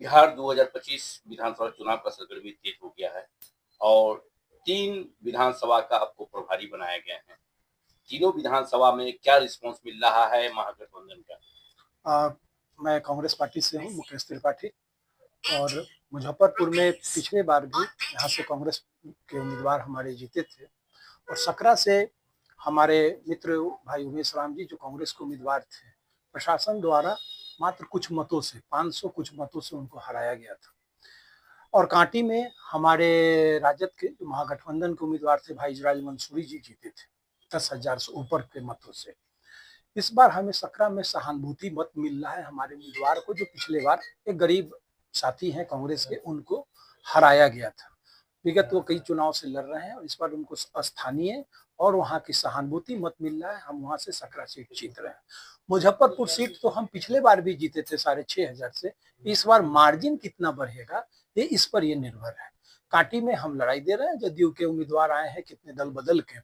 बिहार 2025 विधानसभा चुनाव का सरगर्मी तेज हो गया है और 3 विधानसभा का आपको प्रभारी बनाया गया है। तीनों विधानसभा में क्या रिस्पॉन्स मिल रहा है महागठबंधन का? अ, मैं कांग्रेस पार्टी से हूँ, मुकेश त्रिपाठी। और मुजफ्फरपुर में पिछले बार भी यहाँ से कांग्रेस के उम्मीदवार हमारे जीते थे। और सकरा से हमारे मित्र भाई उमेश राम जी जो कांग्रेस के उम्मीदवार थे, प्रशासन द्वारा मात्र कुछ मतों से 500 कुछ मतों से उनको हराया गया था। और कांटी में हमारे राजद के जो महागठबंधन के उम्मीदवार थे भाई इजराइल मंसूरी जी जीते थे 10,000 से ऊपर के मतों से। इस बार हमें सकरा में सहानुभूति मत मिल रहा है हमारे उम्मीदवार को, जो पिछले बार एक गरीब साथी हैं कांग्रेस के, उनको हराया गया था। विगत वो कई चुनाव से लड़ रहे हैं और इस बार उनको स्थानीय और वहाँ की सहानुभूति मत मिल रहा है। हम वहाँ से सकरा सीट जीत रहे हैं। मुजफ्फरपुर सीट तो हम पिछले बार भी जीते थे 6,500 से। इस बार मार्जिन कितना बढ़ेगा ये इस पर ये निर्भर है। कांटी में हम लड़ाई दे रहे हैं, जदयू के उम्मीदवार आए हैं कितने दल बदल के,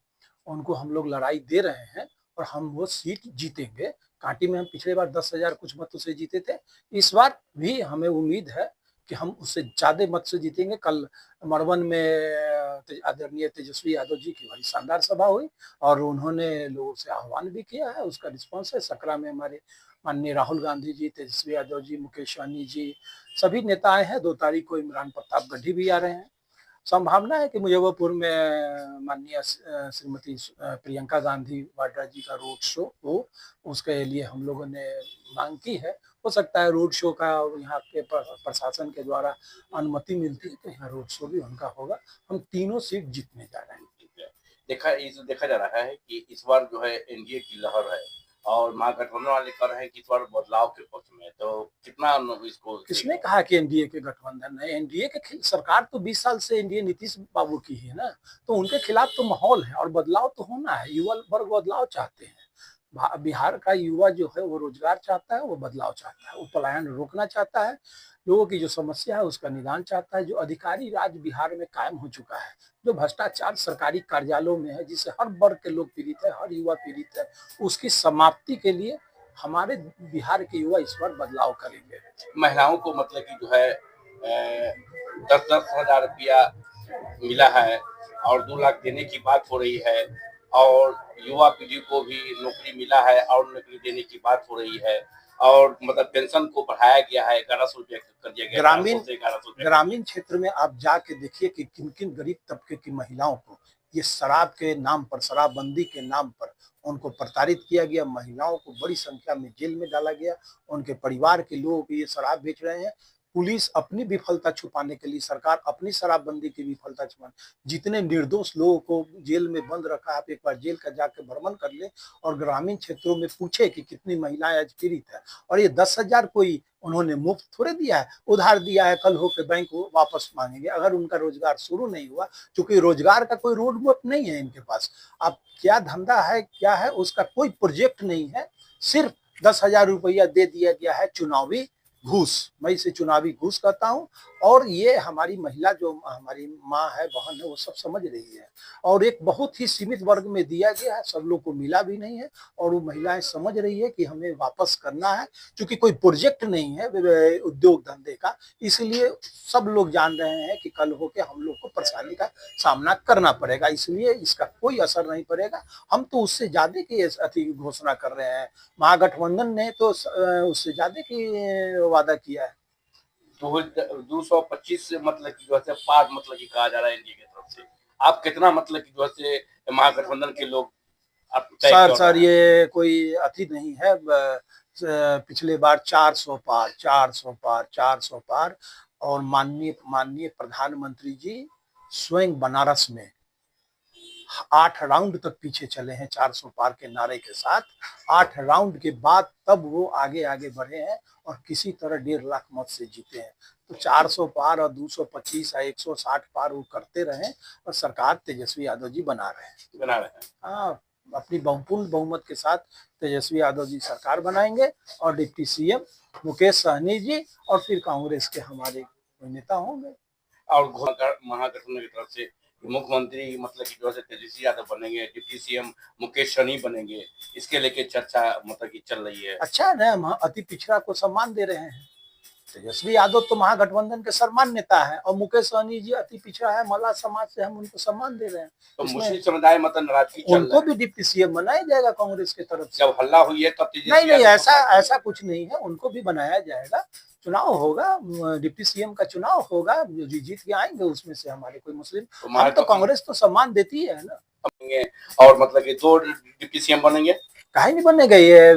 उनको हम लोग लड़ाई दे रहे हैं और हम वो सीट जीतेंगे। कांटी में हम पिछले बार 10,000 कुछ मतों से जीते थे। इस बार भी हमें उम्मीद है कि हम उससे ज्यादा मत से जीतेंगे। कल मरवन में आदरणीय तेजस्वी यादव जी की बड़ी शानदार सभा हुई और उन्होंने लोगों से आह्वान भी किया है, उसका रिस्पॉन्स है। सकरा में हमारे माननीय राहुल गांधी जी, तेजस्वी यादव जी, मुकेश सहनी जी, सभी नेता आए हैं। 2 तारीख को इमरान प्रताप गढ़ी भी आ रहे हैं। संभावना है कि मुजफ्फरपुर में माननीय श्रीमती प्रियंका गांधी वाड्रा जी का रोड शो हो, उसके लिए हम लोगों ने मांग की है। हो सकता है रोड शो का यहाँ के प्रशासन के द्वारा अनुमति मिलती है तो यहाँ रोड शो भी उनका होगा। हम तीनों सीट जीतने जा रहे हैं। देखा जा रहा है कि इस बार जो है एनडीए की लहर है और महागठबंधन वाले कह रहे हैं कि इस बार बदलाव के पक्ष में, तो कितना इसको किसने कहा कि एनडीए के गठबंधन है? एनडीए के सरकार तो 20 साल से एनडीए नीतीश बाबू की है ना, तो उनके खिलाफ तो माहौल है और बदलाव तो होना है। युवा वर्ग बदलाव चाहते हैं। बिहार का युवा जो है वो रोजगार चाहता है, वो बदलाव चाहता है, वो पलायन रोकना चाहता है, लोगों की जो समस्या है उसका निदान चाहता है। जो अधिकारी राज बिहार में कायम हो चुका है, जो भ्रष्टाचार सरकारी कार्यालयों में है, जिससे हर वर्ग के लोग पीड़ित है, हर युवा पीड़ित है, उसकी समाप्ति के लिए हमारे बिहार के युवा इस बार बदलाव करेंगे। महिलाओं को मतलब कि जो है 10-10 हजार रुपया मिला है और 2 लाख देने की बात हो रही है और युवा पीढ़ी को भी नौकरी मिला है और नौकरी देने की बात हो रही है और मतलब पेंशन को बढ़ाया गया है, 1100 रुपया कर दिया गया। ग्रामीण क्षेत्र में आप जाके देखिए कि किन किन गरीब तबके की महिलाओं को ये शराब के नाम पर, शराबबंदी के नाम पर उनको प्रताड़ित किया गया। महिलाओं को बड़ी संख्या में जेल में डाला गया। उनके परिवार के लोग ये शराब बेच रहे हैं। पुलिस अपनी विफलता छुपाने के लिए, सरकार अपनी शराबबंदी की विफलता छुपाने, जितने निर्दोष लोगों को जेल में बंद रखा। आप एक बार जेल का जाकर भ्रमण कर ले और ग्रामीण क्षेत्रों में पूछे कि कितनी महिलाएं आज पीड़ित है। और ये 10,000 कोई उन्होंने मुफ्त थोड़े दिया है, उधार दिया है, कल होकर बैंक को वापस मांगेंगे अगर उनका रोजगार शुरू नहीं हुआ। क्योंकि रोजगार का कोई रोड मैप नहीं है इनके पास। अब क्या धंधा है, क्या है, उसका कोई प्रोजेक्ट नहीं है। सिर्फ 10,000 रुपया दे दिया गया है चुनावी घूस। मैं इसे चुनावी घूस कहता हूं। और ये हमारी महिला, जो हमारी माँ है, बहन है, वो सब समझ रही है। और एक बहुत ही सीमित वर्ग में दिया गया है, सब लोग को मिला भी नहीं है। और वो महिलाएं समझ रही है कि हमें वापस करना है, क्योंकि कोई प्रोजेक्ट नहीं है उद्योग धंधे का। इसलिए सब लोग जान रहे हैं कि कल होके हम लोग को परेशानी का सामना करना पड़ेगा। इसलिए इसका कोई असर नहीं पड़ेगा। हम तो उससे ज्यादा की अति घोषणा कर रहे हैं। महागठबंधन ने तो उससे ज्यादा की वादा किया है। 225 से मतलब की जो है पार मतलब की कहा जा रहा है एनडीए की तरफ से। आप कितना मतलब की जो है महागठबंधन के लोग सर ये कोई अति नहीं है। पिछले बार 400 पार, 400 पार, 400 पार। और माननीय प्रधानमंत्री जी स्वयं बनारस में 8 राउंड तक पीछे चले हैं 400 पार के नारे के साथ। 8 राउंड के बाद तब वो आगे आगे बढ़े हैं और किसी तरह 1.5 लाख मत से जीते हैं। तो 400 पार और 225 या 160 पार वो करते रहे और सरकार तेजस्वी यादव जी बना रहे हैं। हाँ, अपनी बहुपूर्ण बहुमत के साथ तेजस्वी यादव जी सरकार बनाएंगे और डिप्टी सीएम मुकेश सहनी जी और फिर कांग्रेस के हमारे नेता होंगे। और महागठबंधन की तरफ से मुख्यमंत्री मतलब की जो है तेजस्वी यादव बनेंगे, डिप्टी सीएम मुकेश सहनी बनेंगे, इसके लेके चर्चा मतलब की चल रही है। अच्छा है ना, हम अति पिछड़ा को सम्मान दे रहे हैं। तेजस्वी यादव तो महागठबंधन के सर्वमान्य नेता है और मुकेश सहनी जी अति पिछड़ा है, मल्लाह समाज से हम उनको सम्मान दे रहे हैं। तो इसमें मुस्लिम समुदाय मतलब नाराजगी चल उनको रहा है। भी डिप्टी सीएम बनाया जाएगा कांग्रेस की तरफ से। जब हल्ला हुई है तब तेजस्वी नहीं यादव ऐसा को- ऐसा कुछ नहीं है, उनको भी बनाया जाएगा। चुनाव होगा, डिप्टी सीएम का चुनाव होगा, जो जीत के आएंगे उसमें से हमारे कोई मुस्लिम, हम तो कांग्रेस तो सम्मान देती है ना। बनेंगे और मतलब कि 2 डिप्टी सीएम बनेंगे। काहे नहीं बनेगा, ये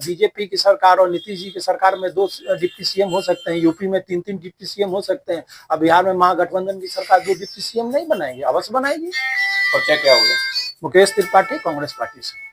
बीजेपी की सरकार और नीतीश जी की सरकार में 2 डिप्टी सीएम हो सकते हैं, यूपी में 3-3 डिप्टी सीएम हो सकते हैं। अब बिहार में महागठबंधन की सरकार 2 डिप्टी सीएम नहीं बनाएगी, अवश्य बनाएगी। और क्या क्या होगा? मुकेश त्रिपाठी कांग्रेस पार्टी से।